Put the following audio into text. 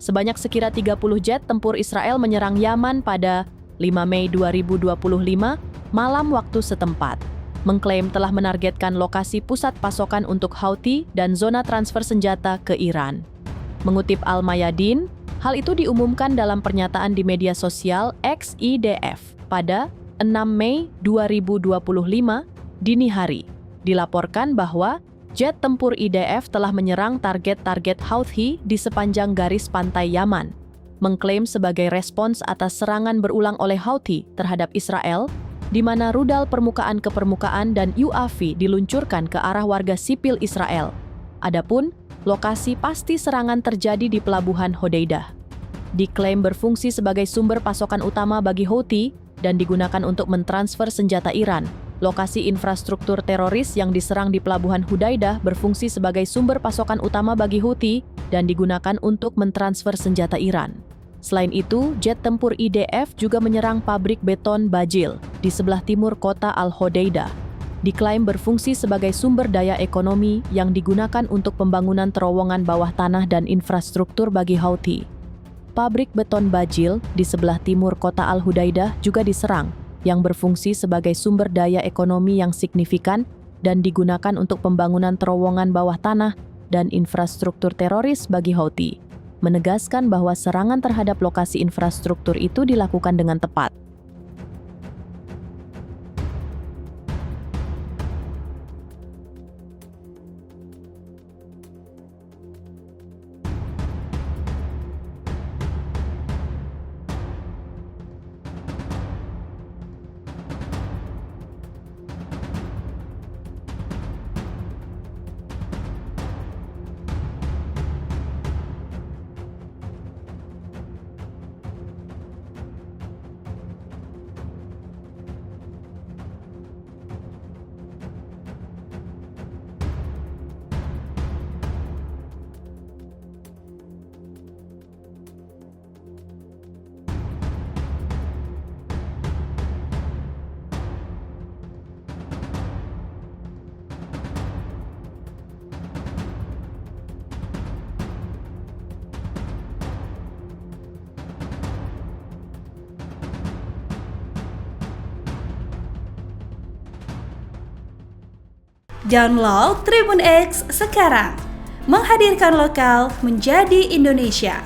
Sebanyak sekira 30 jet tempur Israel menyerang Yaman pada 5 Mei 2025 malam waktu setempat, mengklaim telah menargetkan lokasi pusat pasokan untuk Houthi dan zona transfer senjata ke Iran. Mengutip Al-Mayadin, hal itu diumumkan dalam pernyataan di media sosial XIDF pada 6 Mei 2025 dini hari. Dilaporkan bahwa jet tempur IDF telah menyerang target-target Houthi di sepanjang garis pantai Yaman, mengklaim sebagai respons atas serangan berulang oleh Houthi terhadap Israel, di mana rudal permukaan ke permukaan dan UAV diluncurkan ke arah warga sipil Israel. Adapun lokasi pasti serangan terjadi di pelabuhan Hodeidah. Diklaim berfungsi sebagai sumber pasokan utama bagi Houthi dan digunakan untuk mentransfer senjata Iran. Lokasi infrastruktur teroris yang diserang di pelabuhan Hodeidah berfungsi sebagai sumber pasokan utama bagi Houthi dan digunakan untuk mentransfer senjata Iran. Selain itu, jet tempur IDF juga menyerang pabrik beton Bajil di sebelah timur kota Al-Hodeidah. Diklaim berfungsi sebagai sumber daya ekonomi yang digunakan untuk pembangunan terowongan bawah tanah dan infrastruktur bagi Houthi. Pabrik beton Bajil di sebelah timur kota Al-Hodeidah juga diserang, yang berfungsi sebagai sumber daya ekonomi yang signifikan dan digunakan untuk pembangunan terowongan bawah tanah dan infrastruktur teroris bagi Houthi, menegaskan bahwa serangan terhadap lokasi infrastruktur itu dilakukan dengan tepat. Download Tribun X sekarang, menghadirkan lokal menjadi Indonesia.